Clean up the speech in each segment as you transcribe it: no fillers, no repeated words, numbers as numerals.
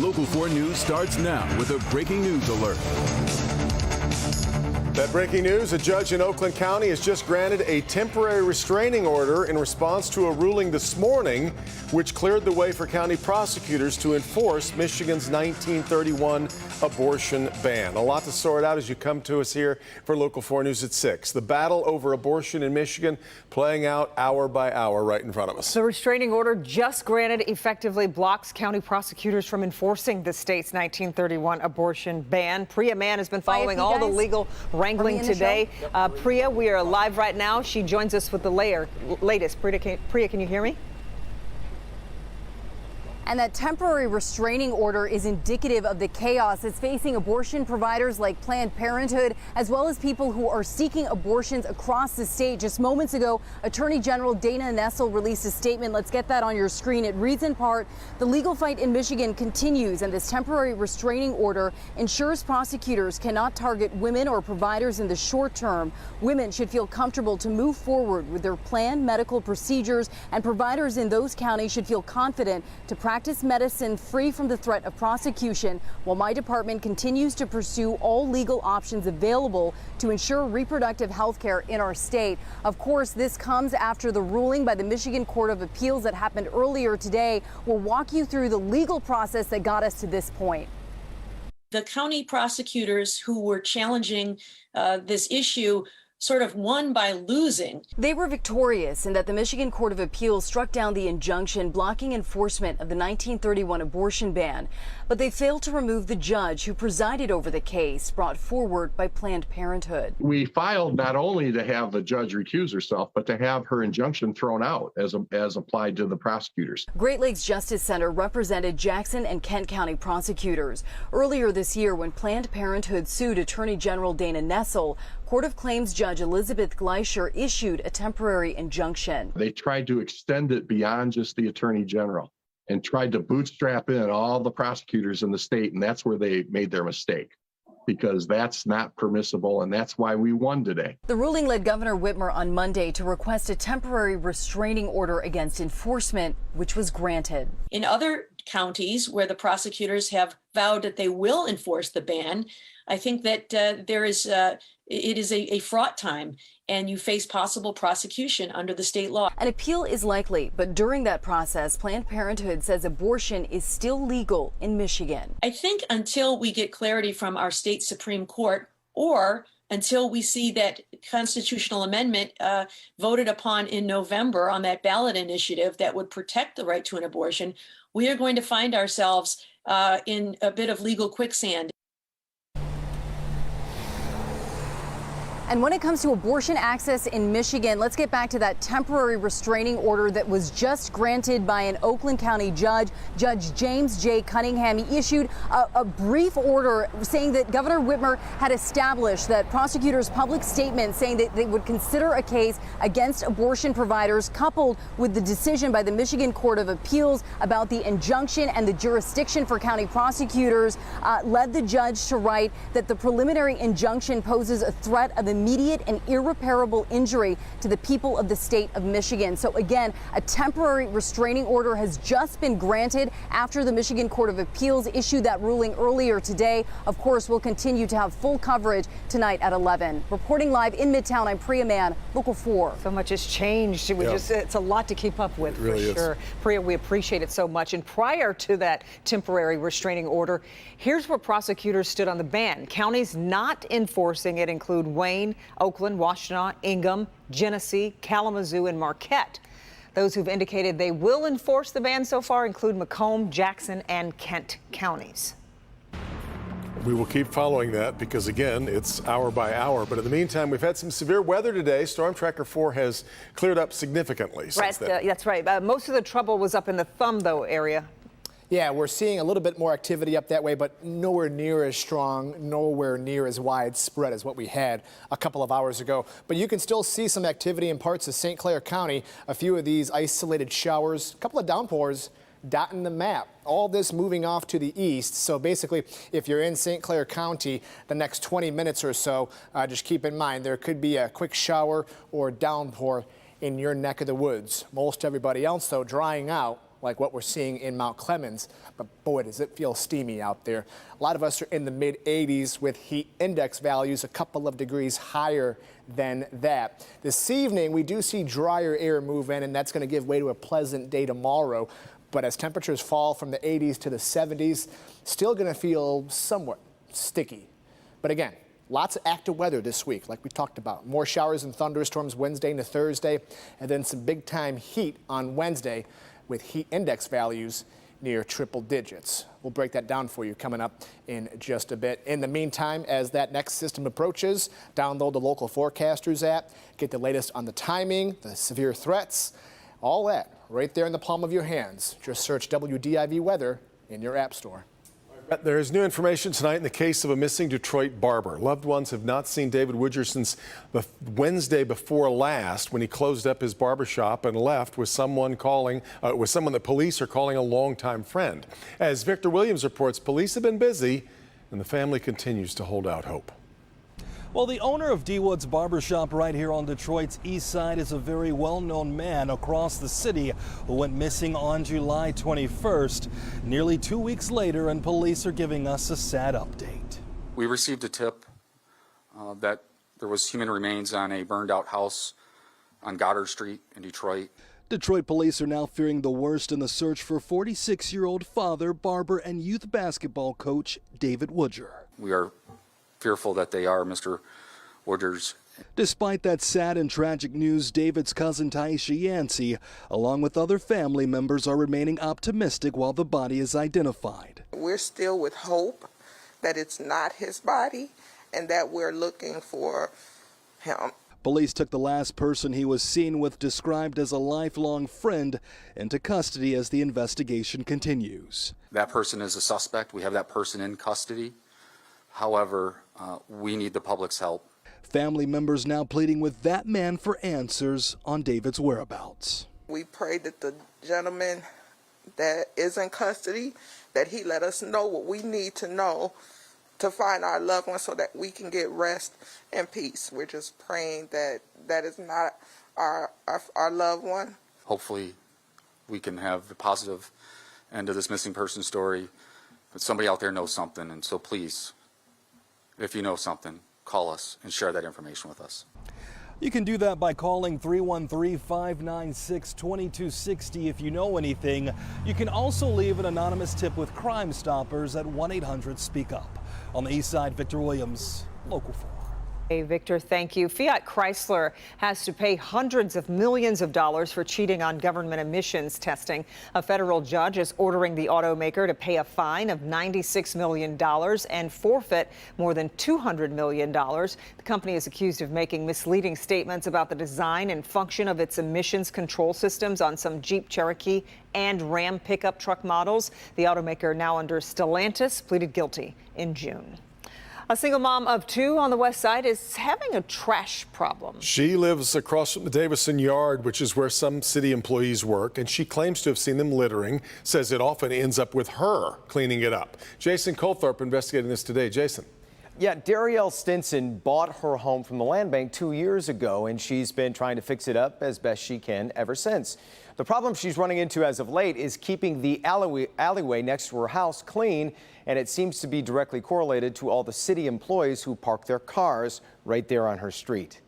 Local 4 News starts now with a breaking news alert. That breaking news, a judge in Oakland County has just granted a temporary restraining order in response to a ruling this morning, which cleared the way for county prosecutors to enforce Michigan's 1931 abortion ban. A lot to sort out as you come to us here for Local 4 News at 6. The battle over abortion in Michigan playing out hour by hour right in front of us. The restraining order just granted effectively blocks county prosecutors from enforcing the state's 1931 abortion ban. Priya Mann has been following all the legal wrangling today. Priya, we are live right now. She joins us with the latest. Priya, can you hear me? And that temporary restraining order is indicative of the chaos that's facing abortion providers like Planned Parenthood, as well as people who are seeking abortions across the state. Just moments ago, Attorney General Dana Nessel released a statement. Let's get that on your screen. It reads in part, the legal fight in Michigan continues, and this temporary restraining order ensures prosecutors cannot target women or providers in the short term. Women should feel comfortable to move forward with their planned medical procedures, and providers in those counties should feel confident to practice medicine free from the threat of prosecution, while my department continues to pursue all legal options available to ensure reproductive health care in our state. Of course, this comes after the ruling by the Michigan Court of Appeals that happened earlier today. We'll walk you through the legal process that got us to this point. The county prosecutors who were challenging this issue sort of won by losing. They were victorious in that the Michigan Court of Appeals struck down the injunction blocking enforcement of the 1931 abortion ban, but they failed to remove the judge who presided over the case brought forward by Planned Parenthood. We filed not only to have the judge recuse herself, but to have her injunction thrown out as applied to the prosecutors. Great Lakes Justice Center represented Jackson and Kent County prosecutors. Earlier this year, when Planned Parenthood sued Attorney General Dana Nessel, Court of Claims Judge Elizabeth Gleischer issued a temporary injunction. They tried to extend it beyond just the Attorney General and tried to bootstrap in all the prosecutors in the state, and that's where they made their mistake, because that's not permissible, and that's why we won today. The ruling led Governor Whitmer on Monday to request a temporary restraining order against enforcement, which was granted. In other counties where the prosecutors have vowed that they will enforce the ban, I think that it is a fraught time, and you face possible prosecution under the state law. An appeal is likely, but during that process, Planned Parenthood says abortion is still legal in Michigan. I think until we get clarity from our state Supreme Court, or until we see that constitutional amendment voted upon in November on that ballot initiative that would protect the right to an abortion, we are going to find ourselves in a bit of legal quicksand. And when it comes to abortion access in Michigan, let's get back to that temporary restraining order that was just granted by an Oakland County judge, Judge James J. Cunningham. He issued a brief order saying that Governor Whitmer had established that prosecutors' public statement saying that they would consider a case against abortion providers, coupled with the decision by the Michigan Court of Appeals about the injunction and the jurisdiction for county prosecutors, led the judge to write that the preliminary injunction poses a threat of immediate and irreparable injury to the people of the state of Michigan. So again, a temporary restraining order has just been granted after the Michigan Court of Appeals issued that ruling earlier today. Of course, we'll continue to have full coverage tonight at 11. Reporting live in Midtown, I'm Priya Mann, Local 4. So much has changed. It's a lot to keep up with, for sure. Priya, we appreciate it so much. And prior to that temporary restraining order, here's where prosecutors stood on the ban. Counties not enforcing it include Wayne, Oakland, Washtenaw, Ingham, Genesee, Kalamazoo, and Marquette. Those who've indicated they will enforce the ban so far include Macomb, Jackson, and Kent counties. We will keep following that because, again, it's hour by hour. But in the meantime, we've had some severe weather today. Storm Tracker 4 has cleared up significantly since then. That's right. Most of the trouble was up in the Thumb, though, area. Yeah, we're seeing a little bit more activity up that way, but nowhere near as strong, nowhere near as widespread as what we had a couple of hours ago. But you can still see some activity in parts of St. Clair County. A few of these isolated showers, a couple of downpours dotting the map. All this moving off to the east. So basically, if you're in St. Clair County the next 20 minutes or so, just keep in mind there could be a quick shower or downpour in your neck of the woods. Most everybody else, though, drying out like what we're seeing in Mount Clemens, but boy, does it feel steamy out there. A lot of us are in the mid-80s with heat index values a couple of degrees higher than that. This evening, we do see drier air move in, and that's going to give way to a pleasant day tomorrow. But as temperatures fall from the 80s to the 70s, still going to feel somewhat sticky. But again, lots of active weather this week, like we talked about. More showers and thunderstorms Wednesday into Thursday, and then some big-time heat on Wednesday with heat index values near triple digits. We'll break that down for you coming up in just a bit. In the meantime, as that next system approaches, download the local forecasters app, get the latest on the timing, the severe threats, all that right there in the palm of your hands. Just search WDIV weather in your app store. There is new information tonight in the case of a missing Detroit barber. Loved ones have not seen David Woodger since the Wednesday before last, when he closed up his barbershop and left with someone that police are calling a longtime friend. As Victor Williams reports, police have been busy and the family continues to hold out hope. Well, the owner of D. Wood's barbershop right here on Detroit's east side is a very well-known man across the city who went missing on July 21st, nearly 2 weeks later, and police are giving us a sad update. We received a tip that there was human remains on a burned-out house on Goddard Street in Detroit. Detroit police are now fearing the worst in the search for 46-year-old father, barber, and youth basketball coach David Woodger. We are fearful that they are Mr. Woodger's. Despite that sad and tragic news, David's cousin Taisha Yancey, along with other family members, are remaining optimistic while the body is identified. We're still with hope that it's not his body and that we're looking for him. Police took the last person he was seen with, described as a lifelong friend, into custody as the investigation continues. That person is a suspect. We have that person in custody. However, we need the public's help. Family members now pleading with that man for answers on David's whereabouts. We pray that the gentleman that is in custody, that he let us know what we need to know to find our loved one so that we can get rest and peace. We're just praying that that is not our loved one. Hopefully we can have the positive end of this missing person story, but somebody out there knows something, and so please, if you know something, call us and share that information with us. You can do that by calling 313-596-2260 if you know anything. You can also leave an anonymous tip with Crime Stoppers at 1-800-SPEAK-UP. On the east side, Victor Williams, Local 4. Hey, Victor, thank you. Fiat Chrysler has to pay hundreds of millions of dollars for cheating on government emissions testing. A federal judge is ordering the automaker to pay a fine of $96 million and forfeit more than $200 million. The company is accused of making misleading statements about the design and function of its emissions control systems on some Jeep Cherokee and Ram pickup truck models. The automaker, now under Stellantis, pleaded guilty in June. A single mom of two on the west side is having a trash problem. She lives across from the Davison Yard, which is where some city employees work, and she claims to have seen them littering, says it often ends up with her cleaning it up. Jason Colthorpe investigating this today. Jason. Yeah, Darielle Stinson bought her home from the land bank 2 years ago, and she's been trying to fix it up as best she can ever since. The problem she's running into as of late is keeping the alleyway next to her house clean, and it seems to be directly correlated to all the city employees who park their cars right there on her street.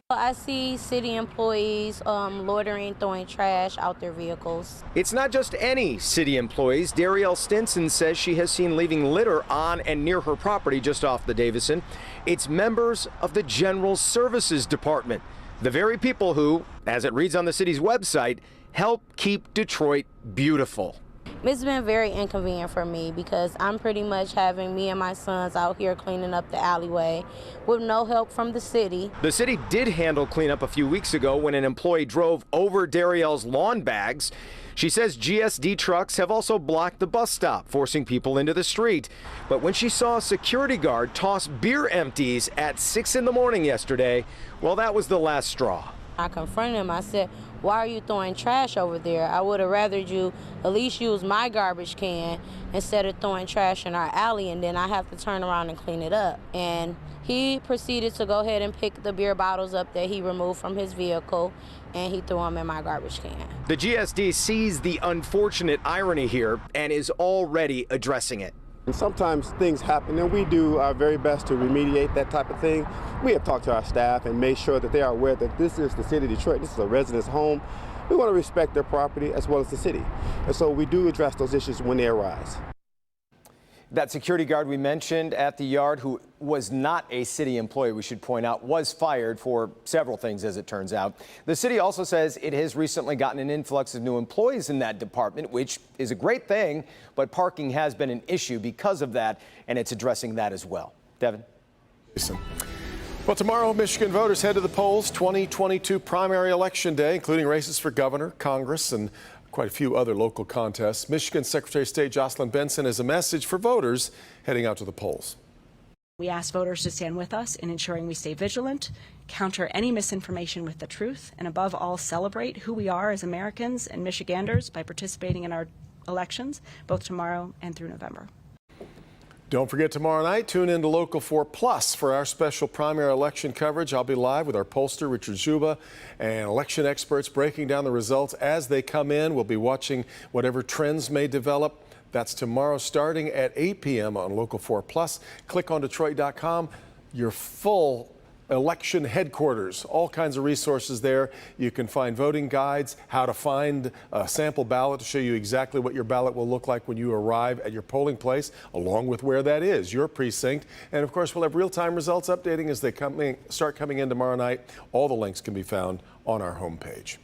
I see city employees loitering, throwing trash out their vehicles. It's not just any city employees. Darielle Stinson says she has seen leaving litter on and near her property just off the Davison. It's members of the General Services Department, the very people who, as it reads on the city's website, help keep Detroit beautiful. It's been very inconvenient for me because I'm pretty much having me and my sons out here cleaning up the alleyway with no help from the city. The city did handle cleanup a few weeks ago when an employee drove over Darielle's lawn bags. She says GSD trucks have also blocked the bus stop, forcing people into the street. But when she saw a security guard toss beer empties at 6 in the morning yesterday, well, that was the last straw. I confronted him. I said, why are you throwing trash over there? I would have rather you at least use my garbage can instead of throwing trash in our alley, and then I have to turn around and clean it up. And he proceeded to go ahead and pick the beer bottles up that he removed from his vehicle, and he threw them in my garbage can. The GSD sees the unfortunate irony here and is already addressing it. And sometimes things happen, and we do our very best to remediate that type of thing. We have talked to our staff and made sure that they are aware that this is the city of Detroit. This is a resident's home. We want to respect their property as well as the city. And so we do address those issues when they arise. That security guard we mentioned at the yard, who was not a city employee, we should point out, was fired for several things, as it turns out. The city also says it has recently gotten an influx of new employees in that department, which is a great thing, but parking has been an issue because of that, and it's addressing that as well. Devin. Well, tomorrow, Michigan voters head to the polls. 2022 primary election day, including races for governor, Congress, and quite a few other local contests. Michigan Secretary of State Jocelyn Benson has a message for voters heading out to the polls. We ask voters to stand with us in ensuring we stay vigilant, counter any misinformation with the truth, and above all, celebrate who we are as Americans and Michiganders by participating in our elections, both tomorrow and through November. Don't forget, tomorrow night, tune in to Local 4 Plus for our special primary election coverage. I'll be live with our pollster, Richard Zuba, and election experts breaking down the results as they come in. We'll be watching whatever trends may develop. That's tomorrow starting at 8 p.m. on Local 4 Plus. Click on Detroit.com. Your full election headquarters, all kinds of resources there. You can find voting guides, how to find a sample ballot to show you exactly what your ballot will look like when you arrive at your polling place, along with where that is, your precinct. And of course, we'll have real-time results updating as they start coming in tomorrow night. All the links can be found on our homepage.